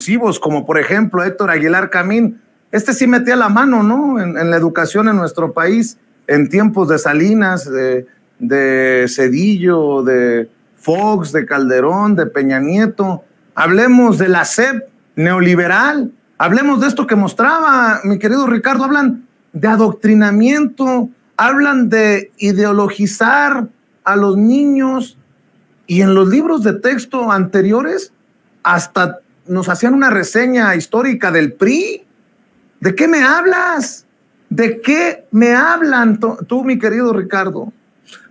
revulsivos, como por ejemplo Héctor Aguilar Camín. Este sí metía la mano, ¿no? En la educación en nuestro país, en tiempos de Salinas, de Zedillo, de Fox, de Calderón, de Peña Nieto. Hablemos de la SEP neoliberal, hablemos de esto que mostraba mi querido Ricardo. Hablan de adoctrinamiento, hablan de ideologizar a los niños, y en los libros de texto anteriores hasta nos hacían una reseña histórica del PRI. ¿De qué me hablas? ¿De qué me hablan tú, mi querido Ricardo?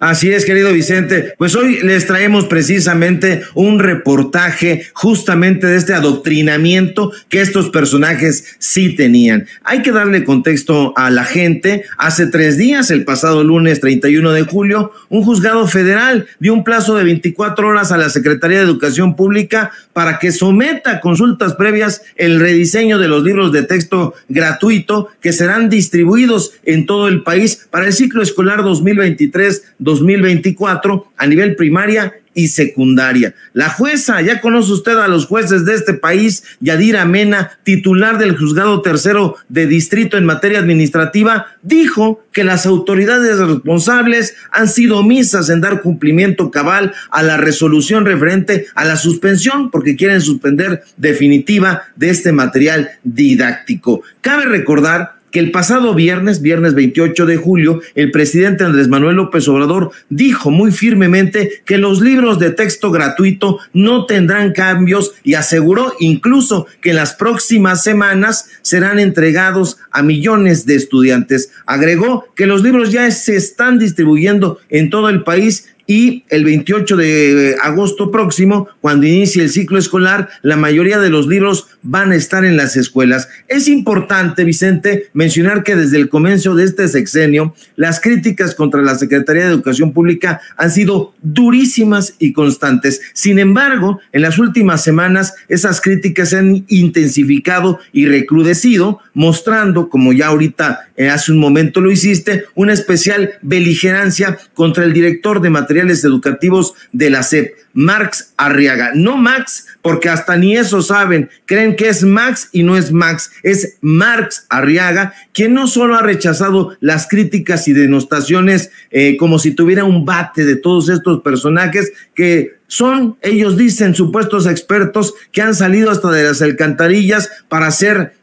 Así es, querido Vicente. Pues hoy les traemos precisamente un reportaje justamente de este adoctrinamiento que estos personajes sí tenían. Hay que darle contexto a la gente. Hace 3 días, el pasado lunes 31 de julio, un juzgado federal dio un plazo de 24 horas a la Secretaría de Educación Pública para que someta a consultas previas el rediseño de los libros de texto gratuito que serán distribuidos en todo el país para el ciclo escolar 2023-2024 a nivel primaria y secundaria. La jueza, ya conoce usted a los jueces de este país, Yadira Mena, titular del Juzgado Tercero de Distrito en materia administrativa, dijo que las autoridades responsables han sido omisas en dar cumplimiento cabal a la resolución referente a la suspensión, porque quieren suspender definitiva de este material didáctico. Cabe recordar que el pasado viernes 28 de julio, el presidente Andrés Manuel López Obrador dijo muy firmemente que los libros de texto gratuito no tendrán cambios y aseguró incluso que en las próximas semanas serán entregados a millones de estudiantes. Agregó que los libros ya se están distribuyendo en todo el país y el 28 de agosto próximo, cuando inicie el ciclo escolar, la mayoría de los libros van a estar en las escuelas. Es importante, Vicente, mencionar que desde el comienzo de este sexenio, las críticas contra la Secretaría de Educación Pública han sido durísimas y constantes. Sin embargo, en las últimas semanas, esas críticas se han intensificado y recrudecido, mostrando, como ya ahorita hace un momento lo hiciste, una especial beligerancia contra el director de materiales educativos de la SEP, Marx Arriaga. No Max, porque hasta ni eso saben, creen que es Max y no es Max, es Marx Arriaga, quien no solo ha rechazado las críticas y denostaciones como si tuviera un bate de todos estos personajes que son, ellos dicen, supuestos expertos que han salido hasta de las alcantarillas para hacer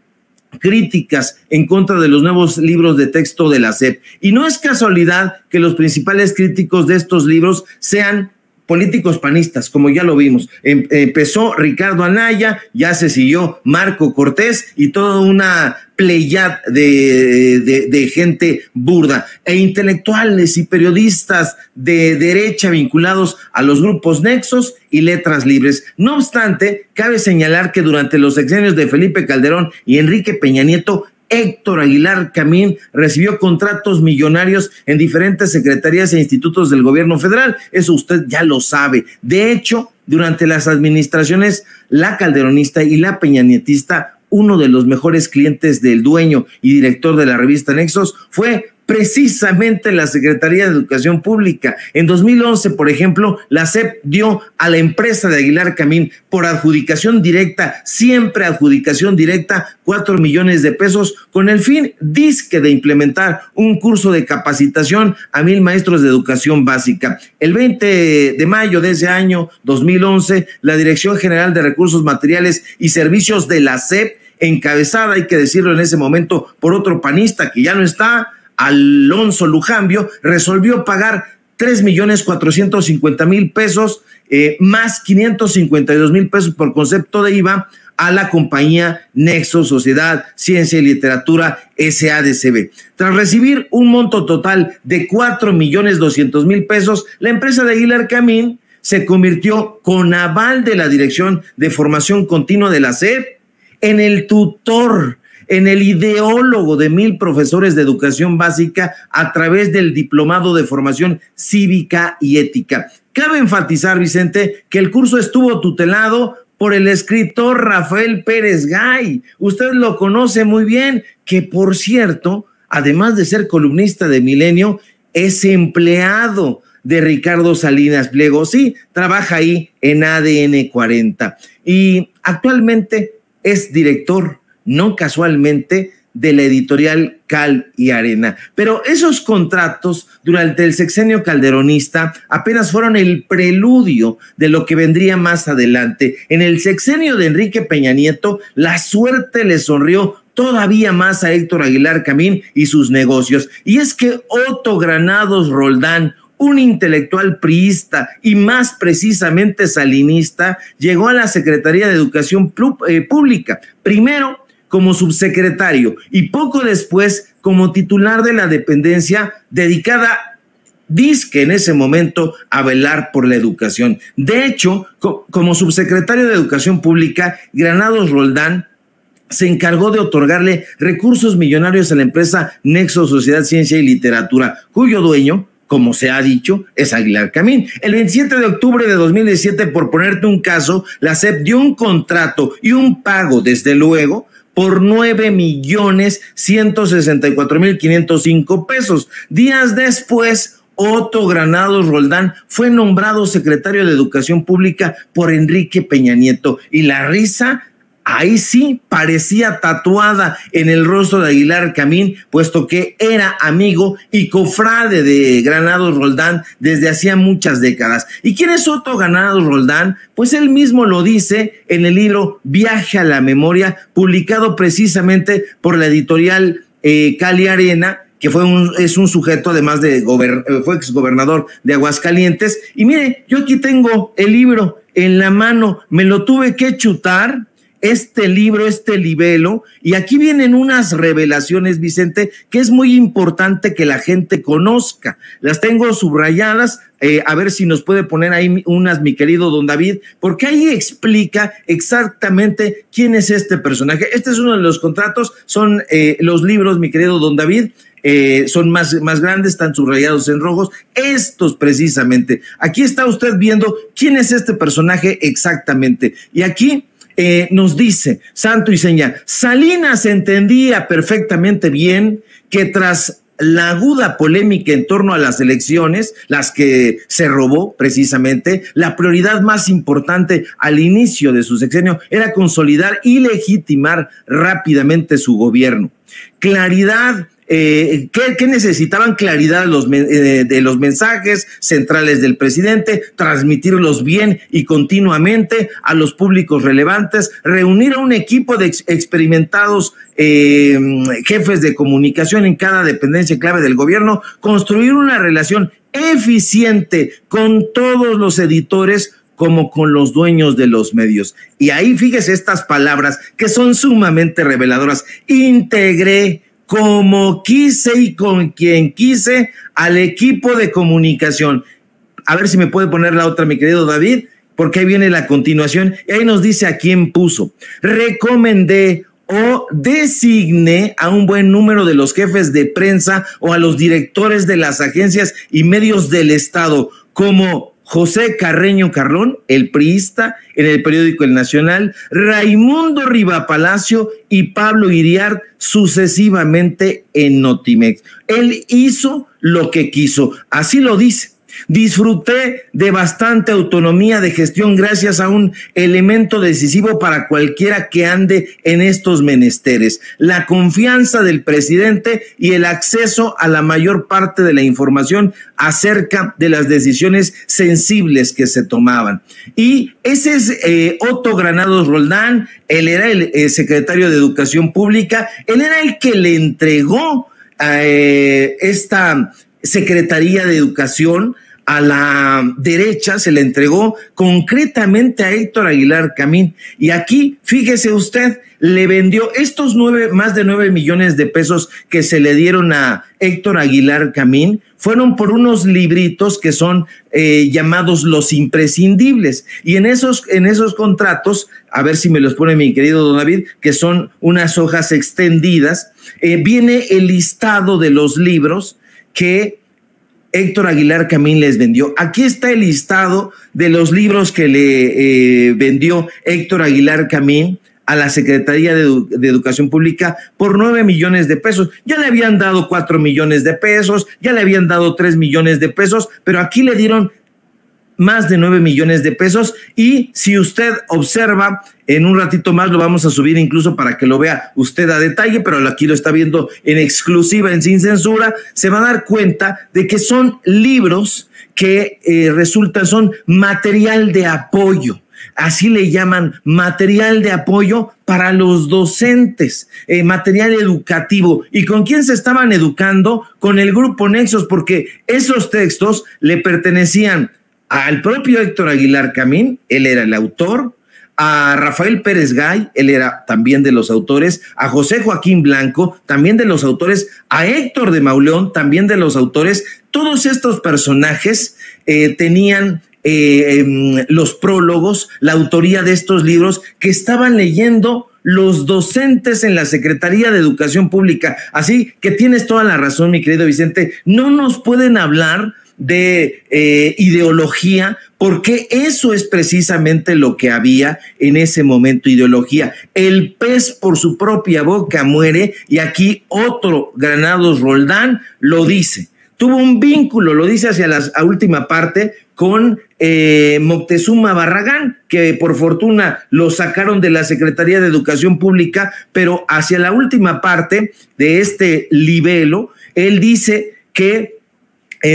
críticas en contra de los nuevos libros de texto de la SEP. Y no es casualidad que los principales críticos de estos libros sean políticos panistas, como ya lo vimos. Empezó Ricardo Anaya, ya se siguió Marco Cortés y toda una pleyad de gente burda e intelectuales y periodistas de derecha vinculados a los grupos Nexos y Letras Libres. No obstante, cabe señalar que durante los sexenios de Felipe Calderón y Enrique Peña Nieto, Héctor Aguilar Camín recibió contratos millonarios en diferentes secretarías e institutos del gobierno federal. Eso usted ya lo sabe. De hecho, durante las administraciones, la calderonista y la peñanietista, uno de los mejores clientes del dueño y director de la revista Nexos fue precisamente la Secretaría de Educación Pública. En 2011, por ejemplo, la SEP dio a la empresa de Aguilar Camín por adjudicación directa, siempre adjudicación directa, 4 millones de pesos con el fin dizque de implementar un curso de capacitación a 1,000 maestros de educación básica. El 20 de mayo de ese año, 2011, la Dirección General de Recursos Materiales y Servicios de la SEP, encabezada, hay que decirlo en ese momento, por otro panista que ya no está, Alonso Lujambio, resolvió pagar 3,450,000 pesos, más 552,000 pesos por concepto de IVA a la compañía Nexo Sociedad, Ciencia y Literatura SADCB. Tras recibir un monto total de 4,200,000 pesos, la empresa de Aguilar Camín se convirtió, con aval de la Dirección de Formación Continua de la SEP, en el tutor, en el ideólogo de 1,000 profesores de educación básica a través del Diplomado de Formación Cívica y Ética. Cabe enfatizar, Vicente, que el curso estuvo tutelado por el escritor Rafael Pérez Gay. Usted lo conoce muy bien, que por cierto, además de ser columnista de Milenio, es empleado de Ricardo Salinas Pliego. Sí, trabaja ahí en ADN 40. Y actualmente es director, no casualmente, de la editorial Cal y Arena. Pero esos contratos durante el sexenio calderonista apenas fueron el preludio de lo que vendría más adelante. En el sexenio de Enrique Peña Nieto, la suerte le sonrió todavía más a Héctor Aguilar Camín y sus negocios. Y es que Otto Granados Roldán, un intelectual priista y más precisamente salinista, llegó a la Secretaría de Educación Pública, primero como subsecretario y poco después como titular de la dependencia dedicada, dizque en ese momento, a velar por la educación. De hecho, como subsecretario de Educación Pública, Granados Roldán se encargó de otorgarle recursos millonarios a la empresa Nexo Sociedad, Ciencia y Literatura, cuyo dueño, como se ha dicho, es Aguilar Camín. El 27 de octubre de 2017, por ponerte un caso, la SEP dio un contrato y un pago, desde luego, por 9,164,505 pesos. Días después, Otto Granados Roldán fue nombrado secretario de Educación Pública por Enrique Peña Nieto, y la risa ahí sí parecía tatuada en el rostro de Aguilar Camín, puesto que era amigo y cofrade de Granados Roldán desde hacía muchas décadas. ¿Y quién es Otto Granados Roldán? Pues él mismo lo dice en el libro Viaje a la Memoria, publicado precisamente por la editorial Cal y Arena, que es un sujeto, además de fue exgobernador de Aguascalientes. Y mire, yo aquí tengo el libro en la mano, me lo tuve que chutar, este libro, este libelo, y aquí vienen unas revelaciones, Vicente, que es muy importante que la gente conozca. Las tengo subrayadas, a ver si nos puede poner ahí unas, mi querido don David, porque ahí explica exactamente quién es este personaje. Este es uno de los contratos, son los libros, mi querido don David, son más grandes, están subrayados en rojos, estos precisamente. Aquí está usted viendo quién es este personaje exactamente, y aquí nos dice, santo y seña, Salinas entendía perfectamente bien que tras la aguda polémica en torno a las elecciones, las que se robó precisamente, la prioridad más importante al inicio de su sexenio era consolidar y legitimar rápidamente su gobierno. Claridad. ¿Qué necesitaban? Claridad de los mensajes centrales del presidente, transmitirlos bien y continuamente a los públicos relevantes, reunir a un equipo de experimentados jefes de comunicación en cada dependencia clave del gobierno, construir una relación eficiente con todos los editores como con los dueños de los medios. Y ahí fíjese estas palabras que son sumamente reveladoras. Integré como quise y con quien quise al equipo de comunicación. A ver si me puede poner la otra, mi querido David, porque ahí viene la continuación y ahí nos dice a quién puso. Recomendé o designé a un buen número de los jefes de prensa o a los directores de las agencias y medios del Estado, como José Carreño Carlón, el priista, en el periódico El Nacional, Raimundo Rivapalacio y Pablo Iriart, sucesivamente en Notimex. Él hizo lo que quiso, así lo dice. Disfruté de bastante autonomía de gestión gracias a un elemento decisivo para cualquiera que ande en estos menesteres: la confianza del presidente y el acceso a la mayor parte de la información acerca de las decisiones sensibles que se tomaban. Y ese es Otto Granados Roldán. Él era el secretario de Educación Pública, él era el que le entregó esta Secretaría de Educación a la derecha, se le entregó concretamente a Héctor Aguilar Camín. Y aquí, fíjese usted, le vendió estos más de 9 millones de pesos que se le dieron a Héctor Aguilar Camín, fueron por unos libritos que son llamados los imprescindibles. Y en esos contratos, a ver si me los pone mi querido don David, que son unas hojas extendidas, viene el listado de los libros que Héctor Aguilar Camín les vendió. Aquí está el listado de los libros que le vendió Héctor Aguilar Camín a la Secretaría de Educación Pública por 9 millones de pesos. Ya le habían dado 4 millones de pesos, ya le habían dado 3 millones de pesos, pero aquí le dieron más de 9 millones de pesos. Y si usted observa, en un ratito más lo vamos a subir incluso para que lo vea usted a detalle, pero aquí lo está viendo en exclusiva, en Sin Censura, se va a dar cuenta de que son libros que son material de apoyo. Así le llaman, material de apoyo para los docentes, material educativo. ¿Y con quién se estaban educando? Con el Grupo Nexos, porque esos textos le pertenecían al propio Héctor Aguilar Camín, él era el autor, a Rafael Pérez Gay, él era también de los autores, a José Joaquín Blanco, también de los autores, a Héctor de Mauleón, también de los autores. Todos estos personajes tenían los prólogos, la autoría de estos libros que estaban leyendo los docentes en la Secretaría de Educación Pública. Así que tienes toda la razón, mi querido Vicente, no nos pueden hablar de ideología, porque eso es precisamente lo que había en ese momento, ideología. El pez por su propia boca muere, y aquí otro Granados Roldán lo dice. Tuvo un vínculo, lo dice hacia la última parte, con Moctezuma Barragán, que por fortuna lo sacaron de la Secretaría de Educación Pública, pero hacia la última parte de este libelo, él dice que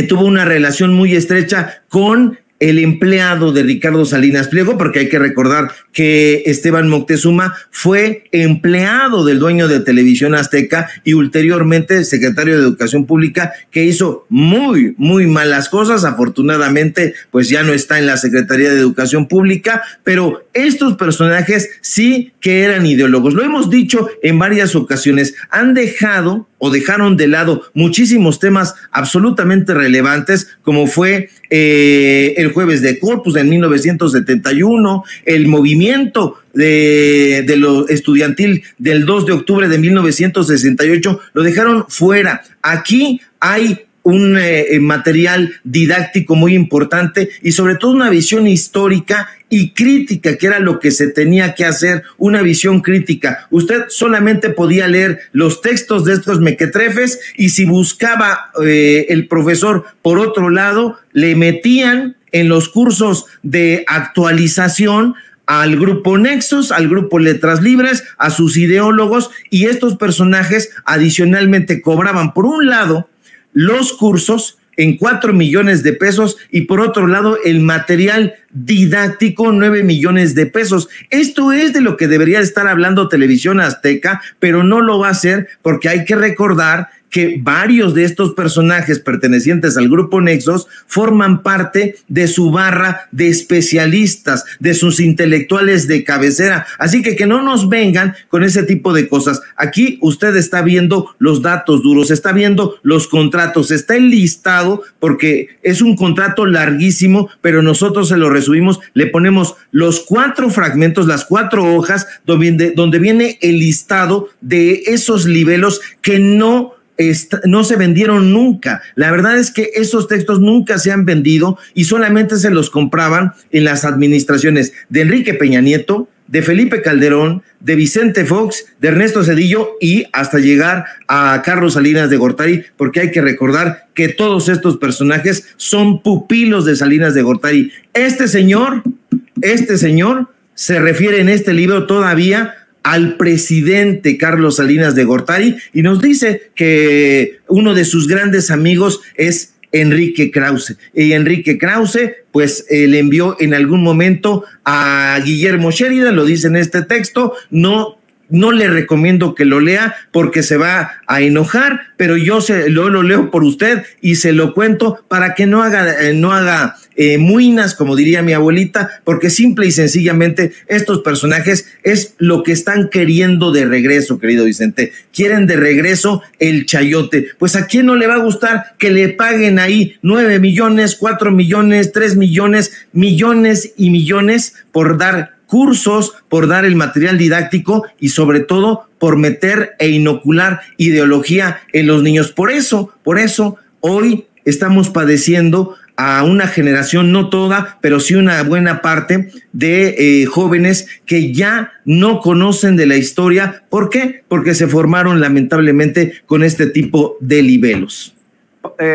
tuvo una relación muy estrecha con el empleado de Ricardo Salinas Pliego, porque hay que recordar que Esteban Moctezuma fue empleado del dueño de Televisión Azteca y ulteriormente secretario de Educación Pública, que hizo muy, muy malas cosas. Afortunadamente, pues ya no está en la Secretaría de Educación Pública, pero estos personajes sí que eran ideólogos. Lo hemos dicho en varias ocasiones, han dejado o dejaron de lado muchísimos temas absolutamente relevantes, como fue el Jueves de Corpus en 1971, el movimiento de lo estudiantil del 2 de octubre de 1968, lo dejaron fuera. Aquí hay un material didáctico muy importante y sobre todo una visión histórica y crítica, que era lo que se tenía que hacer, una visión crítica. Usted solamente podía leer los textos de estos mequetrefes, y si buscaba el profesor por otro lado, le metían en los cursos de actualización al Grupo Nexos, al Grupo Letras Libres, a sus ideólogos, y estos personajes adicionalmente cobraban, por un lado, los cursos en 4 millones de pesos y por otro lado el material didáctico 9 millones de pesos. Esto es de lo que debería estar hablando Televisión Azteca, pero no lo va a hacer, porque hay que recordar que varios de estos personajes pertenecientes al Grupo Nexos forman parte de su barra de especialistas, de sus intelectuales de cabecera. Así que no nos vengan con ese tipo de cosas. Aquí usted está viendo los datos duros, está viendo los contratos, está enlistado, porque es un contrato larguísimo, pero nosotros se lo resumimos, le ponemos los 4 fragmentos, las 4 hojas, donde viene el listado de esos libelos que no se vendieron nunca. La verdad es que esos textos nunca se han vendido y solamente se los compraban en las administraciones de Enrique Peña Nieto, de Felipe Calderón, de Vicente Fox, de Ernesto Zedillo y hasta llegar a Carlos Salinas de Gortari, porque hay que recordar que todos estos personajes son pupilos de Salinas de Gortari. Este señor se refiere en este libro todavía al presidente Carlos Salinas de Gortari, y nos dice que uno de sus grandes amigos es Enrique Krause. Y Enrique Krause, pues le envió en algún momento a Guillermo Sheridan, lo dice en este texto. No le recomiendo que lo lea porque se va a enojar, pero yo lo leo por usted y se lo cuento para que no haga muinas, como diría mi abuelita, porque simple y sencillamente estos personajes es lo que están queriendo de regreso, querido Vicente. Quieren de regreso el chayote. Pues ¿a quién no le va a gustar que le paguen ahí 9 millones, 4 millones, 3 millones, millones y millones por dar cursos, por dar el material didáctico y sobre todo por meter e inocular ideología en los niños? Por eso hoy estamos padeciendo a una generación, no toda, pero sí una buena parte de jóvenes que ya no conocen de la historia. ¿Por qué? Porque se formaron lamentablemente con este tipo de libelos.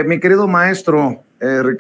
Mi querido maestro Ricardo